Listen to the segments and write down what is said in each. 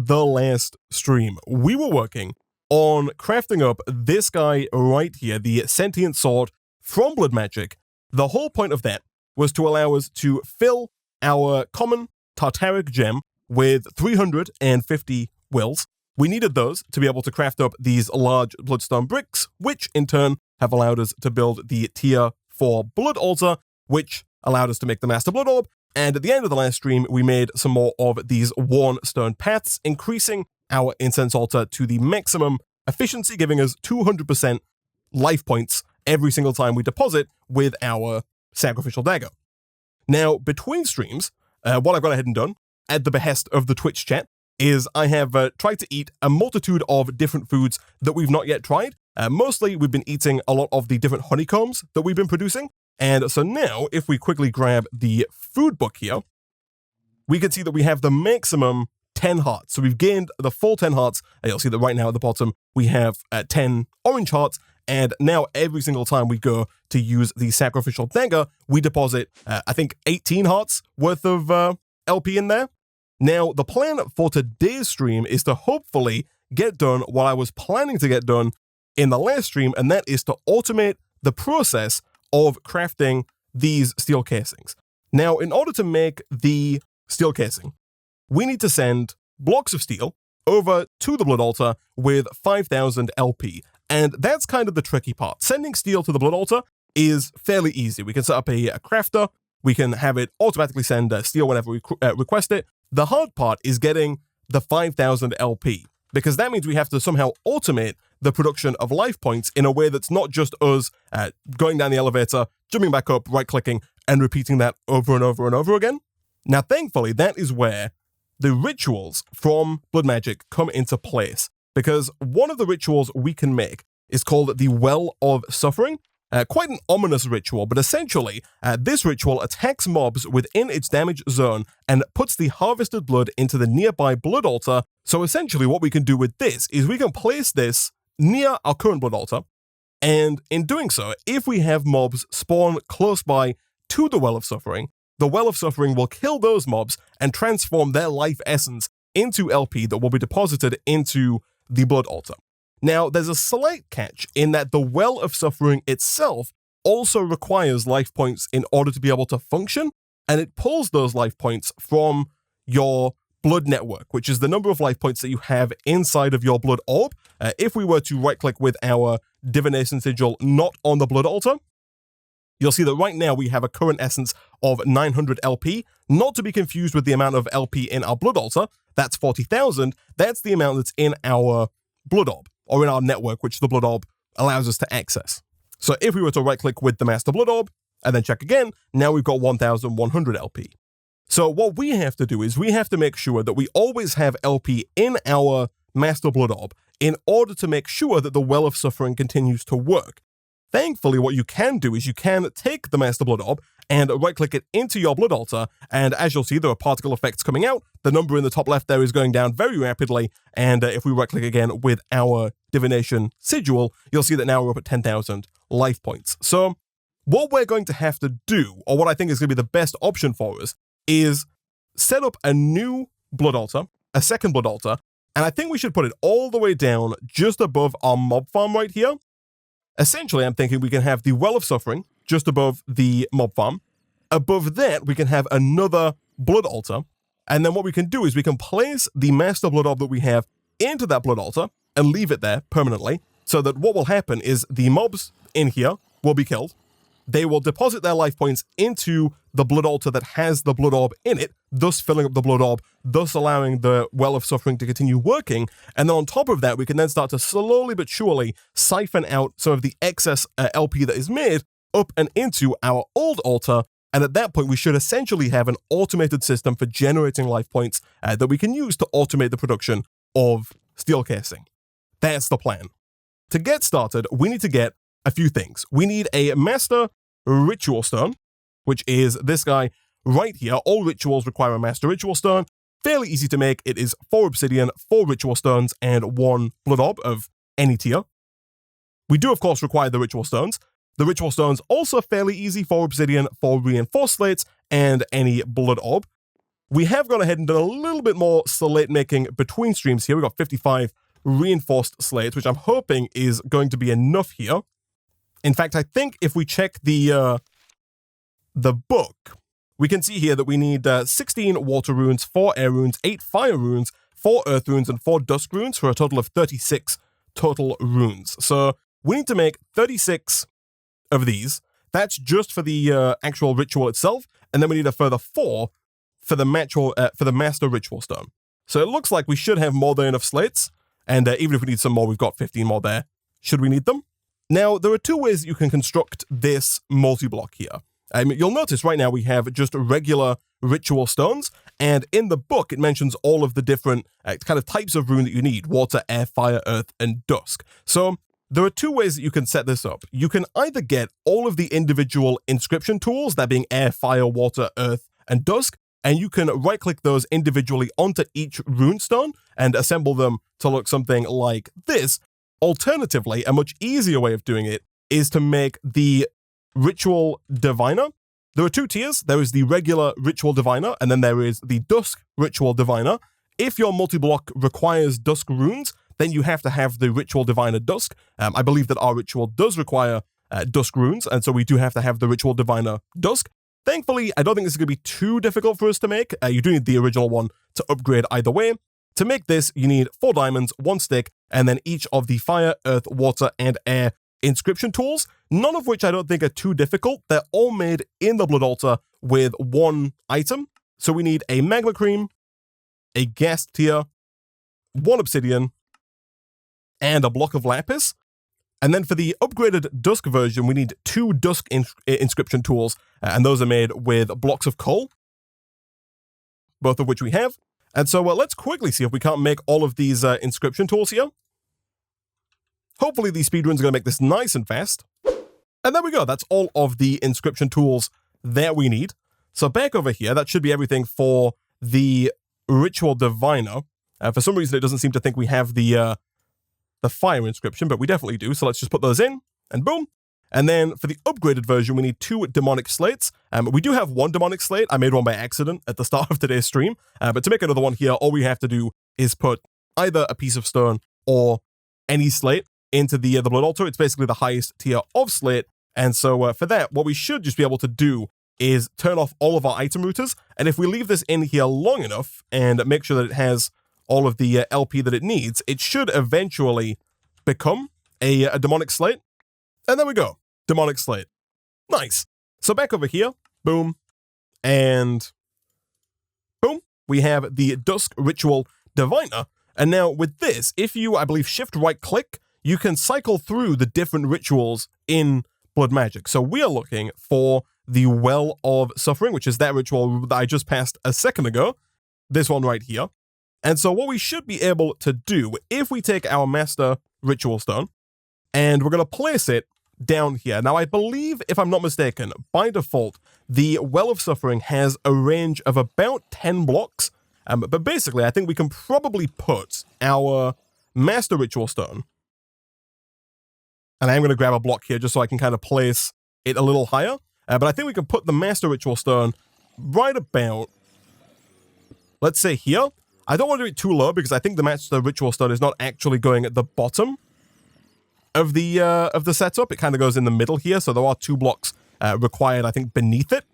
the last stream, we were working on crafting up this guy right here, the Sentient Sword from Blood Magic. The whole point of that was to allow us to fill our common Tartaric gem with 350 wills. We needed those to be able to craft up these large bloodstone bricks, which in turn have allowed us to build the tier 4 blood altar, which allowed us to make the master blood orb. And at the end of the last stream, we made some more of these worn stone paths, increasing our incense altar to the maximum efficiency, giving us 200% life points every single time we deposit with our sacrificial dagger. Now, between streams, what I've gone ahead and done, at the behest of the Twitch chat, is I have tried to eat a multitude of different foods that we've not yet tried. Mostly, we've been eating a lot of the different honeycombs that we've been producing. And so now, if we quickly grab the food book here, we can see that we have the maximum 10 hearts. So we've gained the full 10 hearts. You'll see that right now at the bottom, we have 10 orange hearts. And now every single time we go to use the sacrificial dagger, we deposit, I think, 18 hearts worth of LP in there. Now, the plan for today's stream is to hopefully get done what I was planning to get done in the last stream, and that is to automate the process of crafting these steel casings. Now, in order to make the steel casing, we need to send blocks of steel over to the blood altar with 5,000 LP. And that's kind of the tricky part. Sending steel to the blood altar is fairly easy. We can set up a crafter. We can have it automatically send steel whenever we request it. The hard part is getting the 5,000 LP, because that means we have to somehow automate the production of life points in a way that's not just us going down the elevator, jumping back up, right-clicking, and repeating that over and over and over again. Now, thankfully, that is where the rituals from Blood Magic come into place, because one of the rituals we can make is called the Well of Suffering. Quite an ominous ritual, but essentially, this ritual attacks mobs within its damage zone and puts the harvested blood into the nearby blood altar. So essentially, what we can do with this is we can place this near our current blood altar, and in doing so, if we have mobs spawn close by to the Well of Suffering, the Well of Suffering will kill those mobs and transform their life essence into LP that will be deposited into the blood altar. Now, there's a slight catch in that the Well of Suffering itself also requires life points in order to be able to function, and it pulls those life points from your blood network, which is the number of life points that you have inside of your blood orb. If we were to right-click with our divination sigil not on the blood altar, you'll see that right now we have a current essence of 900 LP, not to be confused with the amount of LP in our blood altar. That's 40,000. That's the amount that's in our blood orb, or in our network, which the blood orb allows us to access. So if we were to right-click with the master blood orb, and then check again, now we've got 1,100 LP. So what we have to do is we have to make sure that we always have LP in our master blood orb in order to make sure that the Well of Suffering continues to work. Thankfully, what you can do is you can take the master blood orb and right-click it into your blood altar, and as you'll see, there are particle effects coming out. The number in the top left there is going down very rapidly, and if we right-click again with our divination sigil, you'll see that now we're up at 10,000 life points. So what we're going to have to do, or what I think is going to be the best option for us, is set up a new blood altar, a second blood altar, and I think we should put it all the way down just above our mob farm right here. Essentially, I'm thinking we can have the Well of Suffering just above the mob farm. Above that, we can have another blood altar. And then what we can do is we can place the master blood orb that we have into that blood altar and leave it there permanently, so that what will happen is the mobs in here will be killed. They will deposit their life points into the blood altar that has the blood orb in it, thus filling up the blood orb, thus allowing the Well of Suffering to continue working. And then on top of that, we can then start to slowly but surely siphon out some of the excess LP that is made up and into our old altar. And at that point, we should essentially have an automated system for generating life points that we can use to automate the production of steel casing. That's the plan. To get started, we need to get a few things. We need a master ritual stone, which is this guy right here. All rituals require a master ritual stone. Fairly easy to make. It is 4 obsidian, 4 ritual stones, and 1 blood orb of any tier. We do, of course, require the ritual stones. The ritual stones also fairly easy, 4 obsidian, 4 reinforced slates, and any blood orb. We have gone ahead and done a little bit more slate making between streams here. We've got 55 reinforced slates, which I'm hoping is going to be enough here. In fact, I think if we check the book, we can see here that we need 16 water runes, 4 air runes, 8 fire runes, 4 earth runes, and 4 dusk runes for a total of 36 total runes. So we need to make 36 of these. That's just for the actual ritual itself, and then we need a further 4 for the master ritual stone. So it looks like we should have more than enough slates, and even if we need some more, we've got 15 more there, should we need them. Now, there are 2 ways that you can construct this multi-block here. You'll notice right now we have just regular ritual stones, and in the book it mentions all of the different kind of types of rune that you need: water, air, fire, earth, and dusk. So there are 2 ways that you can set this up. You can either get all of the individual inscription tools, that being air, fire, water, earth, and dusk, and you can right-click those individually onto each rune stone and assemble them to look something like this. Alternatively, a much easier way of doing it is to make the Ritual Diviner. There are 2 tiers. There is the regular Ritual Diviner, and then there is the Dusk Ritual Diviner. If your multi-block requires Dusk runes, then you have to have the Ritual Diviner Dusk. I believe that our ritual does require Dusk runes, and so we do have to have the Ritual Diviner Dusk. Thankfully, I don't think this is going to be too difficult for us to make. You do need the original one to upgrade either way. To make this, you need 4 diamonds, 1 stick, and then each of the fire, earth, water, and air inscription tools, none of which I don't think are too difficult. They're all made in the Blood Altar with 1 item. So we need a magma cream, a gas tier, 1 obsidian, and a block of lapis. And then for the upgraded Dusk version, we need 2 Dusk inscription tools, and those are made with blocks of coal, both of which we have. And so let's quickly see if we can't make all of these inscription tools here. Hopefully these speedruns are going to make this nice and fast. And there we go. That's all of the inscription tools that we need. So back over here, that should be everything for the Ritual Diviner. For some reason, it doesn't seem to think we have the fire inscription, but we definitely do. So let's just put those in, and boom. And then for the upgraded version, we need 2 demonic slates. We do have 1 demonic slate. I made one by accident at the start of today's stream. But to make another one here, all we have to do is put either a piece of stone or any slate into the Blood Altar. It's basically the highest tier of slate. And so for that, what we should just be able to do is turn off all of our item routers. And if we leave this in here long enough and make sure that it has all of the LP that it needs, it should eventually become a demonic slate. And there we go. Demonic slate. Nice. So back over here, boom, and boom, we have the Dusk Ritual Diviner. And now with this, if you, I believe, shift right click, you can cycle through the different rituals in Blood Magic. So we are looking for the Well of Suffering, which is that ritual that I just passed a second ago. This one right here. And so what we should be able to do, if we take our Master Ritual Stone, and we're going to place it down here. Now, I believe, if I'm not mistaken, by default, the Well of Suffering has a range of about 10 blocks. But basically, I think we can probably put our Master Ritual Stone, and I'm going to grab a block here just so I can kind of place it a little higher. But I think we can put the Master Ritual Stone right about, let's say here. I don't want to do it too low because I think the Master Ritual Stone is not actually going at the bottom of the setup. It kind of goes in the middle here, so there are 2 blocks required, I think, beneath it.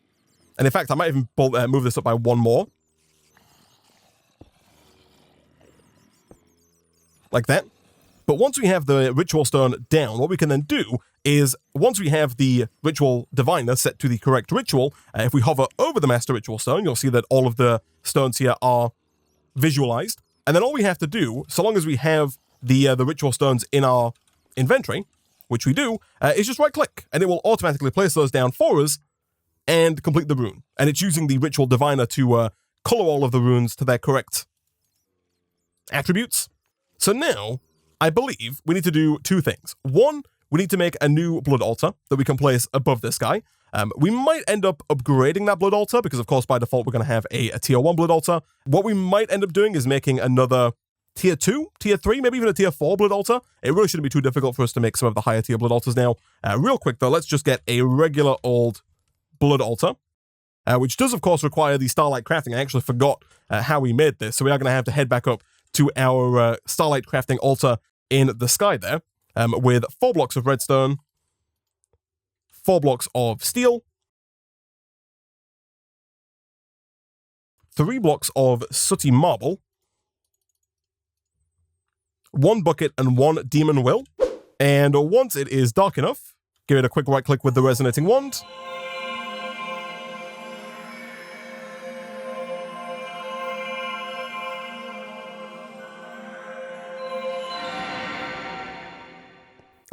And in fact, I might even move this up by 1 more. Like that. But once we have the Ritual Stone down, what we can then do is, once we have the Ritual Diviner set to the correct ritual, if we hover over the Master Ritual Stone, you'll see that all of the stones here are visualized. And then all we have to do, so long as we have the Ritual Stones in our inventory, which we do, is just right-click, and it will automatically place those down for us and complete the rune. And it's using the Ritual Diviner to color all of the runes to their correct attributes. So now, I believe we need to do 2 things. 1, we need to make a new Blood Altar that we can place above this guy. We might end up upgrading that Blood Altar because, of course, by default, we're going to have a tier 1 Blood Altar. What we might end up doing is making another tier 2, tier 3, maybe even a tier 4 Blood Altar. It really shouldn't be too difficult for us to make some of the higher tier Blood Altars now. Real quick, though, let's just get a regular old Blood Altar. which does, of course, require the Starlight Crafting. I actually forgot how we made this, so we are going to have to head back up to our Starlight Crafting altar in the sky there, with 4 blocks of redstone, 4 blocks of steel, 3 blocks of sooty marble, 1 bucket and 1 demon will, and once it is dark enough, give it a quick right click with the resonating wand,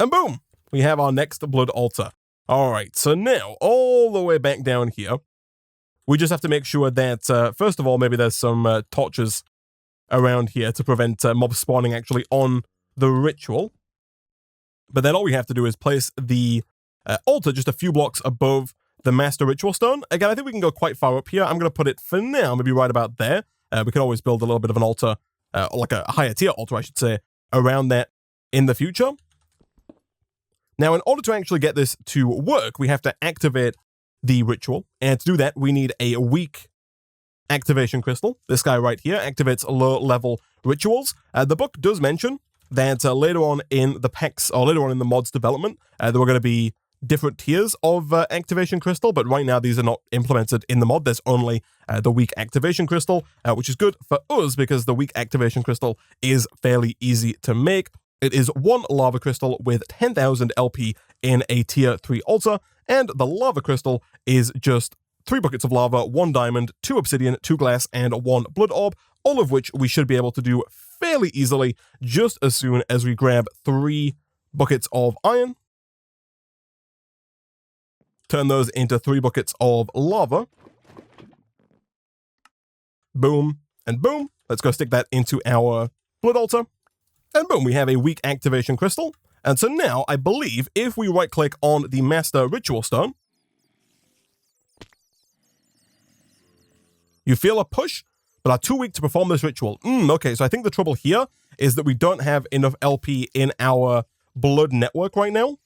and boom, we have our next blood altar. All right, so now all the way back down here, we just have to make sure that, first of all, maybe there's some torches around here to prevent mobs spawning actually on the ritual. But then all we have to do is place the altar just a few blocks above the master ritual stone. Again, I think we can go quite far up here. I'm going to put it for now, maybe right about there. We can always build a little bit of an altar, like a higher tier altar, I should say, around that in the future. Now, in order to actually get this to work, we have to activate the ritual. And to do that, we need a weak activation crystal. This guy right here activates low-level rituals. The book does mention that later on in the packs, or later on in the mod's development, there were going to be different tiers of activation crystal, but right now these are not implemented in the mod. There's only the weak activation crystal, which is good for us because the weak activation crystal is fairly easy to make. It is 1 lava crystal with 10,000 LP in a tier 3 altar, and the lava crystal is just 3 buckets of lava, 1 diamond, 2 obsidian, 2 glass, and 1 blood orb, all of which we should be able to do fairly easily just as soon as we grab 3 buckets of iron, turn those into 3 buckets of lava, boom, and boom. Let's go stick that into our blood altar. And boom, we have a weak activation crystal. And so now, I believe, if we right-click on the Master Ritual Stone, you feel a push, but are too weak to perform this ritual. Okay, so I think the trouble here is that we don't have enough LP in our blood network right now.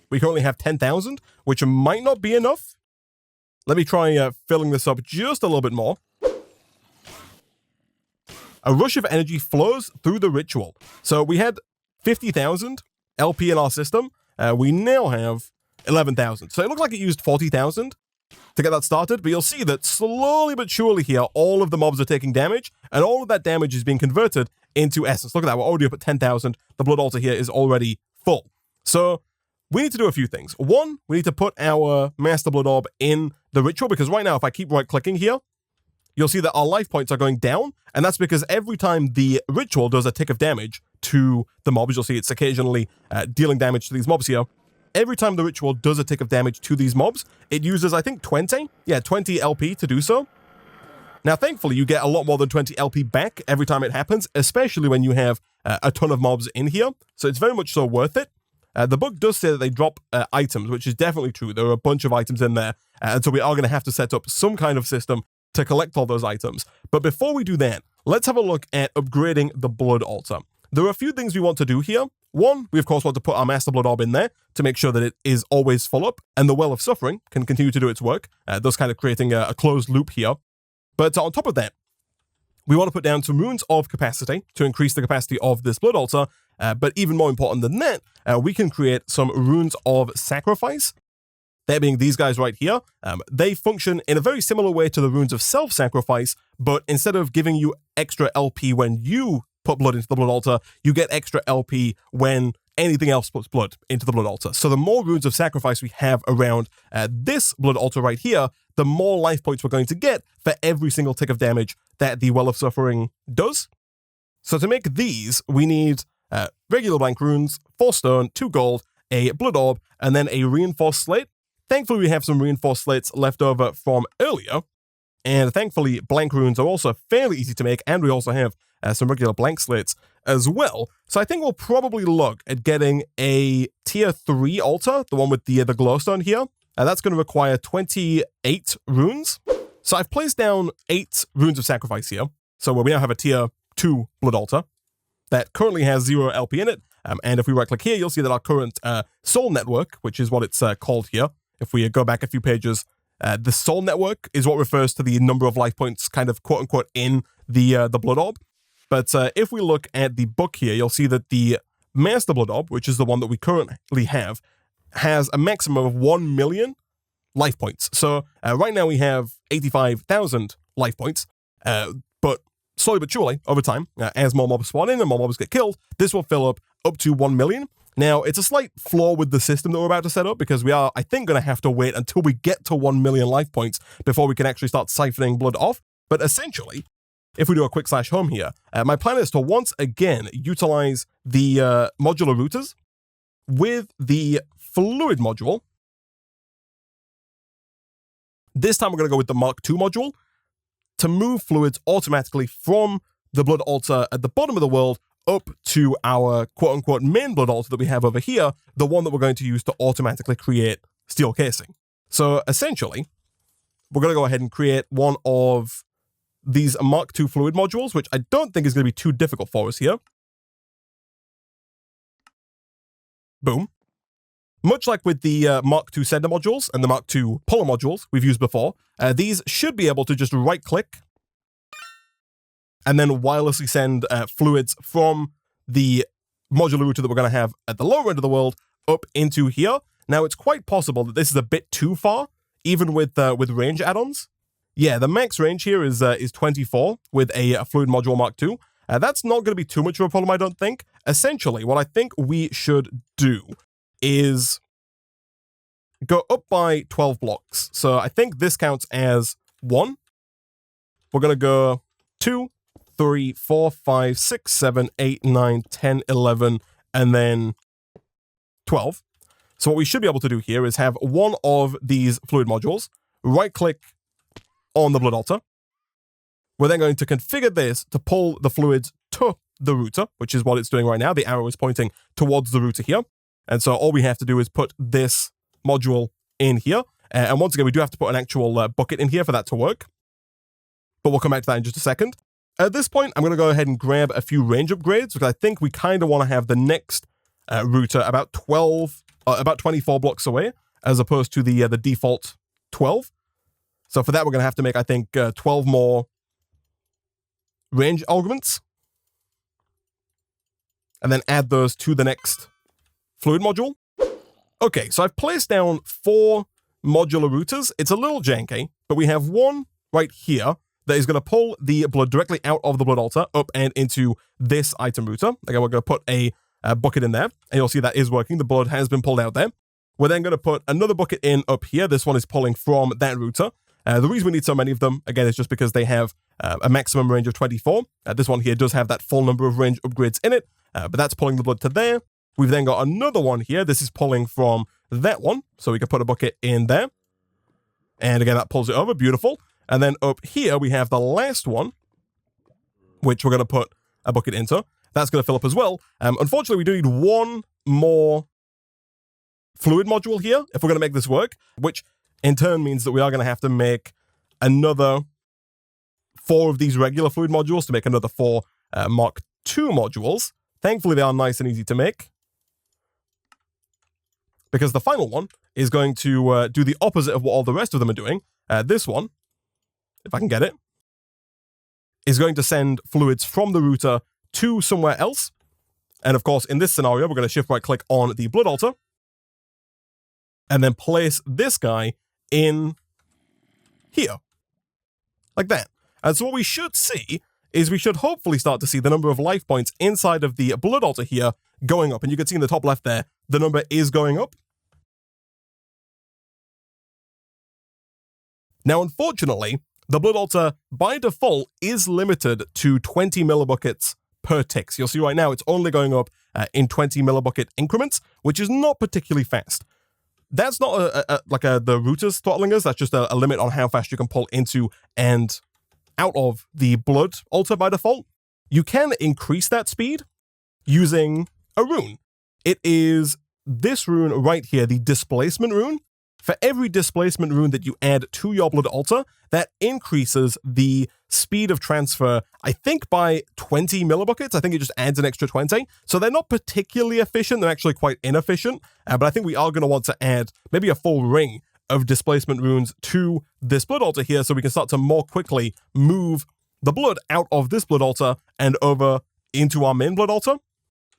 We currently have 10,000, which might not be enough. Let me try filling this up just a little bit more. A rush of energy flows through the ritual. So we had 50,000 LP in our system. We now have 11,000. So it looks like it used 40,000 to get that started, but you'll see that slowly but surely here, all of the mobs are taking damage, and all of that damage is being converted into essence. Look at that, we're already up at 10,000. The blood altar here is already full. So we need to do a few things. One, we need to put our Master Blood Orb in the ritual, because right now, if I keep right-clicking here, you'll see that our life points are going down, and that's because every time the ritual does a tick of damage to the mobs, you'll see it's occasionally dealing damage to these mobs here. Every time the ritual does a tick of damage to these mobs, it uses, I think, 20 LP to do so. Now, thankfully, you get a lot more than 20 LP back every time it happens, especially when you have a ton of mobs in here, so it's very much so worth it. The book does say that they drop items, which is definitely true. There are a bunch of items in there, and so we are going to have to set up some kind of system to collect all those items. But before we do that, let's have a look at upgrading the blood altar. There are a few things we want to do here. One, we of course want to put our Master Blood Orb in there to make sure that it is always full up, and the Well of Suffering can continue to do its work, thus kind of creating a closed loop here. But on top of that, we want to put down some runes of capacity to increase the capacity of this blood altar, but even more important than that, we can create some runes of sacrifice. That being these guys right here. They function in a very similar way to the runes of self-sacrifice, but instead of giving you extra LP when you put blood into the blood altar, you get extra LP when anything else puts blood into the blood altar. So the more runes of sacrifice we have around this blood altar right here, the more life points we're going to get for every single tick of damage that the Well of Suffering does. So to make these, we need regular blank runes, 4 stone, 2 gold, a blood orb, and then a reinforced slate. Thankfully, we have some reinforced slates left over from earlier, and thankfully, blank runes are also fairly easy to make, and we also have some regular blank slates as well. So I think we'll probably look at getting a tier 3 altar, the one with the glowstone here, and that's going to require 28 runes. So I've placed down 8 runes of sacrifice here, so we now have a tier 2 blood altar that currently has 0 LP in it, and if we right-click here, you'll see that our current soul network, which is what it's called here, if we go back a few pages The soul network is what refers to the number of life points kind of quote-unquote in the blood orb. But if we look at the book here, you'll see that the Master Blood Orb, which is the one that we currently have, has a maximum of 1 million life points. So right now we have 85,000 life points, but slowly but surely, over time, as more mobs spawn in and more mobs get killed, this will fill up to 1 million. Now, it's a slight flaw with the system that we're about to set up, because we are, I think, going to have to wait until we get to 1 million life points before we can actually start siphoning blood off. But essentially, if we do a quick /home here, my plan is to once again utilize the modular routers with the fluid module. This time we're going to go with the Mark II module to move fluids automatically from the blood altar at the bottom of the world up to our quote-unquote main blood altar that we have over here, the one that we're going to use to automatically create steel casing. So essentially, we're going to go ahead and create one of these Mark II fluid modules, which I don't think is going to be too difficult for us here. Boom. Much like with the Mark II sender modules and the Mark II puller modules we've used before, these should be able to just right-click and then wirelessly send fluids from the modular router that we're going to have at the lower end of the world up into here. Now, it's quite possible that this is a bit too far, even with range add-ons. Yeah, the max range here is 24 with a fluid module Mark II. That's not going to be too much of a problem, I don't think. Essentially, what I think we should do is go up by 12 blocks. So I think this counts as 1. We're going to go 2, 3, 4, 5, 6, 7, 8, 9, 10, 11, and then 12. So what we should be able to do here is have one of these fluid modules, right-click on the blood altar. We're then going to configure this to pull the fluids to the router, which is what it's doing right now. The arrow is pointing towards the router here. And so all we have to do is put this module in here. And once again, we do have to put an actual bucket in here for that to work. But we'll come back to that in just a second. At this point, I'm going to go ahead and grab a few range upgrades, because I think we kind of want to have the next router about 24 blocks away, as opposed to the default 12. So for that, we're going to have to make, I think, 12 more range augments. And then add those to the next fluid module. Okay, so I've placed down 4 modular routers. It's a little janky, but we have one right here that is going to pull the blood directly out of the blood altar up and into this item router. Again, we're going to put a bucket in there, and you'll see that is working. The blood has been pulled out there. We're then going to put another bucket in up here. This one is pulling from that router. The reason we need so many of them, again, is just because they have a maximum range of 24. This one here does have that full number of range upgrades in it, but that's pulling the blood to there. We've then got another one here. This is pulling from that one, so we can put a bucket in there. And again, that pulls it over. Beautiful. And then up here, we have the last one, which we're going to put a bucket into. That's going to fill up as well. Unfortunately, we do need one more fluid module here if we're going to make this work, which in turn means that we are going to have to make another 4 of these regular fluid modules to make another 4 Mark II modules. Thankfully, they are nice and easy to make, because the final one is going to do the opposite of what all the rest of them are doing. This one, if I can get it, is going to send fluids from the router to somewhere else. And of course, in this scenario, we're going to shift right click on the blood altar and then place this guy in here, like that. And so what we should see is we should hopefully start to see the number of life points inside of the blood altar here going up. And you can see in the top left there, the number is going up. Now, unfortunately, the blood altar by default is limited to 20 millibuckets per tick. So you'll see right now it's only going up in 20 millibucket increments, which is not particularly fast. That's not the routers throttling us. That's just a limit on how fast you can pull into and out of the blood altar by default. You can increase that speed using a rune. It is this rune right here, the Displacement Rune. For every Displacement Rune that you add to your blood altar, that increases the speed of transfer, I think, by 20 millibuckets. I think it just adds an extra 20. So they're not particularly efficient. They're actually quite inefficient. But I think we are going to want to add maybe a full ring of Displacement Runes to this blood altar here so we can start to more quickly move the blood out of this blood altar and over into our main blood altar.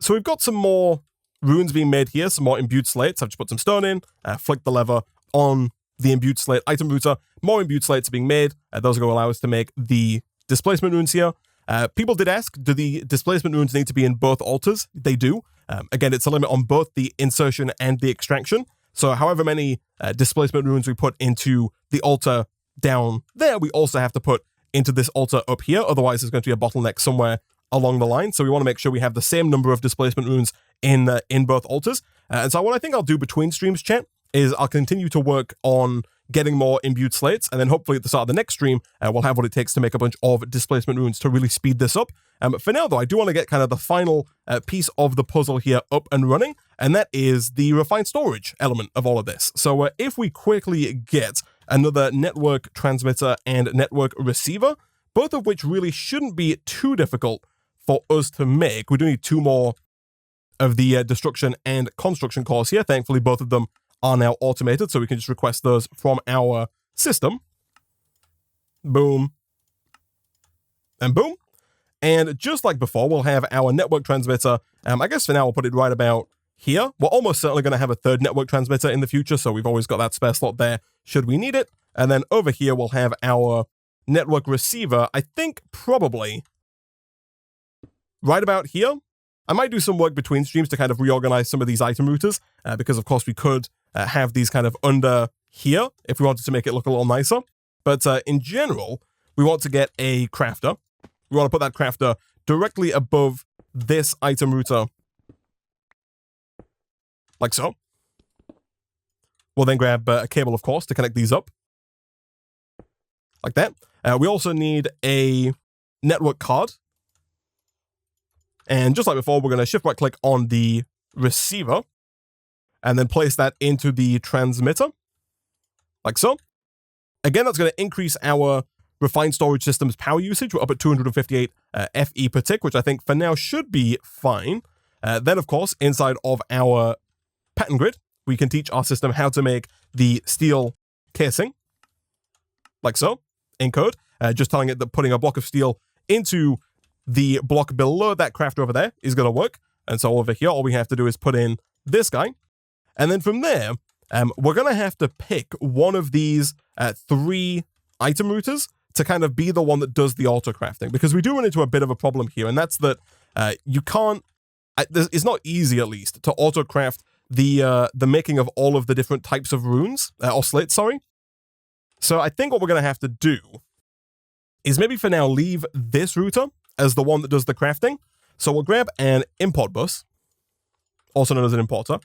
So we've got some more runes being made here, some more imbued slates. I've just put some stone in, flick the lever on the imbued slate item router. More imbued slates are being made. Those are going to allow us to make the Displacement Runes here. People did ask, do the Displacement Runes need to be in both altars? They do. Again, it's a limit on both the insertion and the extraction. So however many Displacement Runes we put into the altar down there, we also have to put into this altar up here. Otherwise, there's going to be a bottleneck somewhere along the line. So we want to make sure we have the same number of Displacement Runes in both altars. And so what I think I'll do between streams, chat, is I'll continue to work on getting more imbued slates, and then hopefully at the start of the next stream, we'll have what it takes to make a bunch of Displacement Runes to really speed this up. For now, though, I do want to get kind of the final piece of the puzzle here up and running, and that is the refined storage element of all of this. So if we quickly get another network transmitter and network receiver, both of which really shouldn't be too difficult for us to make. We do need 2 more of the destruction and construction cores here. Thankfully, both of them are now automated, so we can just request those from our system. Boom. And boom. And just like before, we'll have our network transmitter. I guess for now, we'll put it right about here. We're almost certainly going to have a 3rd network transmitter in the future, so we've always got that spare slot there should we need it. And then over here, we'll have our network receiver, I think probably right about here. I might do some work between streams to kind of reorganize some of these item routers, because of course we could have these kind of under here if we wanted to make it look a little nicer. But in general, we want to get a crafter. We want to put that crafter directly above this item router, like so. We'll then grab a cable, of course, to connect these up, like that. We also need a network card. And just like before, we're going to shift right click on the receiver and then place that into the transmitter, like so. Again, that's going to increase our refined storage system's power usage. We're up at 258 FE per tick, which I think for now should be fine. Then, of course, inside of our pattern grid, we can teach our system how to make the steel casing, like so, in code. Just telling it that putting a block of steel into the block below that crafter over there is going to work. And so over here, all we have to do is put in this guy. And then from there, we're going to have to pick one of these 3 item routers to kind of be the one that does the auto crafting. Because we do run into a bit of a problem here, and that's that you can't, it's not easy at least, to auto craft the making of all of the different types of runes, or slates, sorry. So I think what we're going to have to do is maybe for now leave this router as the one that does the crafting. So we'll grab an import bus, also known as an importer.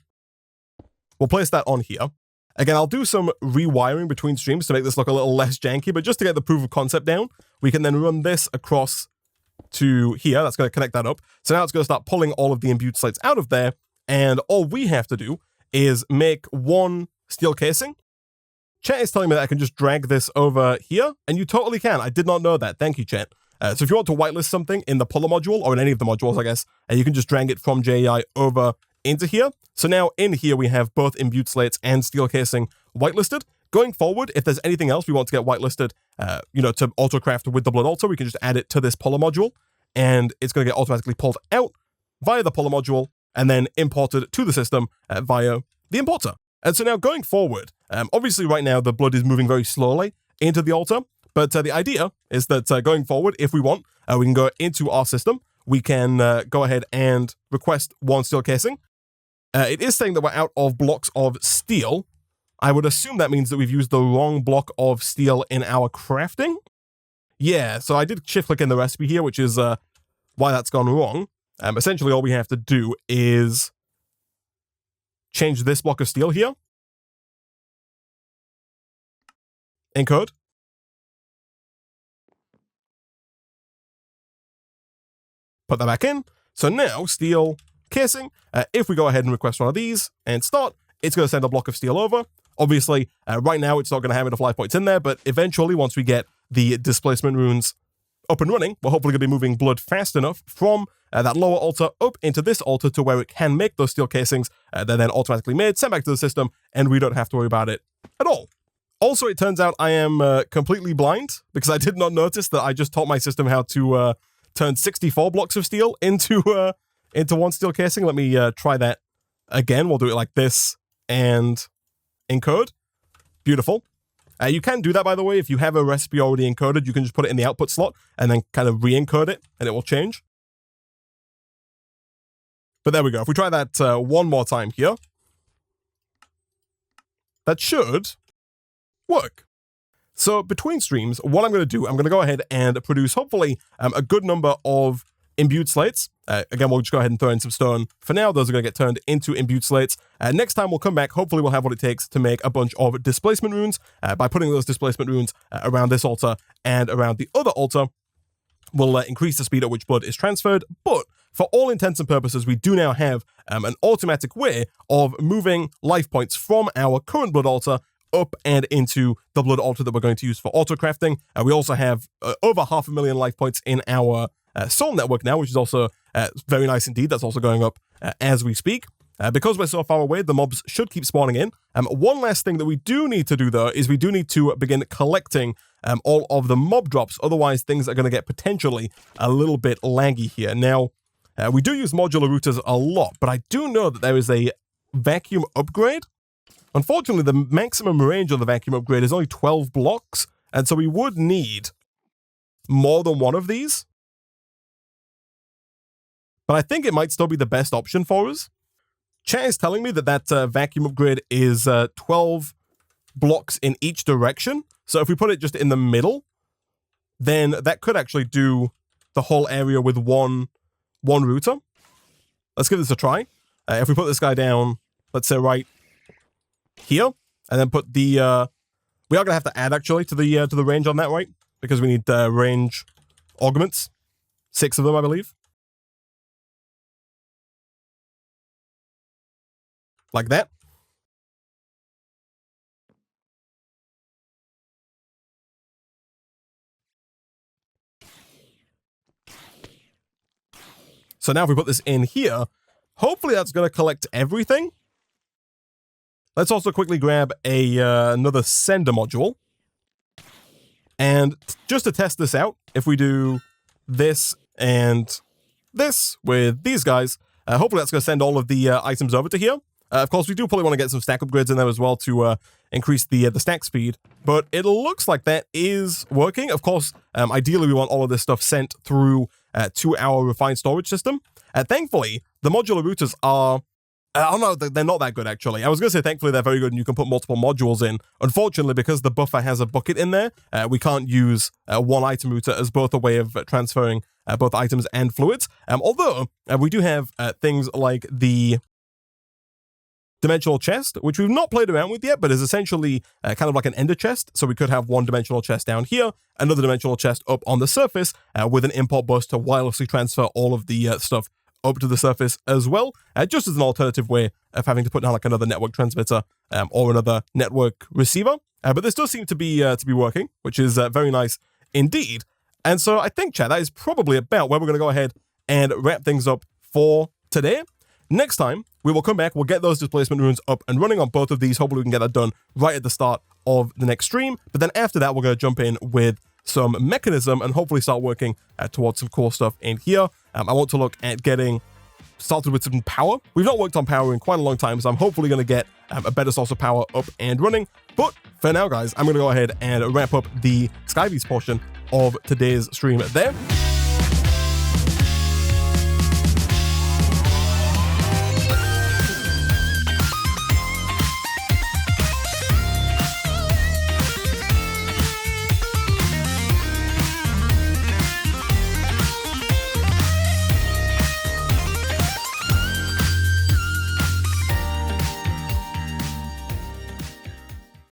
We'll place that on here. Again, I'll do some rewiring between streams to make this look a little less janky, but just to get the proof of concept down, we can then run this across to here. That's going to connect that up. So now it's going to start pulling all of the imbued slates out of there, and all we have to do is make 1 steel casing. Chat is telling me that I can just drag this over here, and you totally can. I did not know that. Thank you, chat. So if you want to whitelist something in the puller module, or in any of the modules, I guess, you can just drag it from JEI over into here. So now in here, we have both imbued slates and steel casing whitelisted. Going forward, if there's anything else we want to get whitelisted, to auto-craft with the blood altar, we can just add it to this puller module, and it's going to get automatically pulled out via the puller module, and then imported to the system via the importer. And so now going forward, obviously right now the blood is moving very slowly into the altar, but the idea is that going forward, if we want, we can go into our system. We can go ahead and request 1 steel casing. It is saying that we're out of blocks of steel. I would assume that means that we've used the wrong block of steel in our crafting. Yeah, so I did shift click in the recipe here, which is why that's gone wrong. Essentially, all we have to do is change this block of steel here. Encode. Put that back in. So now, steel casing, if we go ahead and request one of these and start, it's going to send a block of steel over. Obviously, right now, it's not going to have enough life points in there, but eventually, once we get the Displacement Runes up and running, we're hopefully going to be moving blood fast enough from that lower altar up into this altar to where it can make those steel casings. They're then automatically made, sent back to the system, and we don't have to worry about it at all. Also, it turns out I am completely blind because I did not notice that I just taught my system how to turn 64 blocks of steel into one steel casing. Let me try that again. We'll do it like this and encode. Beautiful. You can do that, by the way. If you have a recipe already encoded, you can just put it in the output slot and then kind of re-encode it, and it will change. But there we go. If we try that one more time here, that should work. So between streams, what I'm going to do, I'm going to go ahead and produce, hopefully, a good number of imbued slates. Again, we'll just go ahead and throw in some stone. For now, those are going to get turned into imbued slates. Next time we'll come back, hopefully we'll have what it takes to make a bunch of displacement runes. By putting those displacement runes around this altar and around the other altar, will increase the speed at which blood is transferred. But for all intents and purposes, we do now have an automatic way of moving life points from our current blood altar up and into the blood altar that we're going to use for auto crafting. We also have over 500,000 life points in our soul network now, which is also very nice indeed. That's also going up as we speak. Because we're so far away, the mobs should keep spawning in. One last thing that we do need to do, though, is we do need to begin collecting all of the mob drops. Otherwise, things are going to get potentially a little bit laggy here. Now, we do use modular routers a lot, but I do know that there is a vacuum upgrade. Unfortunately, the maximum range of the vacuum upgrade is only 12 blocks, and so we would need more than one of these. But I think it might still be the best option for us. Chat is telling me that that vacuum upgrade is 12 blocks in each direction. So if we put it just in the middle, then that could actually do the whole area with one router. Let's give this a try. If we put this guy down, let's say right here, and then put the we are gonna have to add actually to the range on that, right? Because we need range augments, 6 of them, I believe. Like that. So now if we put this in here, hopefully that's going to collect everything. Let's also quickly grab another sender module. And just to test this out, if we do this and this with these guys, hopefully that's going to send all of the items over to here. Of course, we do probably want to get some stack upgrades in there as well to increase the stack speed, but it looks like that is working. Of course, ideally we want all of this stuff sent through to our refined storage system. Thankfully, the modular routers are, I don't know, they're not that good actually. I was going to say thankfully they're very good and you can put multiple modules in. Unfortunately, because the buffer has a bucket in there, we can't use one item router as both a way of transferring both items and fluids. Although we do have things like the dimensional chest, which we've not played around with yet, but is essentially kind of like an ender chest. So we could have one dimensional chest down here, another dimensional chest up on the surface with an import bus to wirelessly transfer all of the stuff up to the surface as well, just as an alternative way of having to put down like another network transmitter or another network receiver. But this does seem to be working, which is very nice indeed. And so I think, chat, that is probably about where we're going to go ahead and wrap things up for today. Next time, we will come back, we'll get those displacement runes up and running on both of these. Hopefully we can get that done right at the start of the next stream. But then after that, we're going to jump in with some Mekanism and hopefully start working towards some cool stuff in here. I want to look at getting started with some Powah. We've not worked on Powah in quite a long time, so I'm hopefully going to get a better source of Powah up and running. But for now, guys, I'm going to go ahead and wrap up the Sky Beast portion of today's stream there.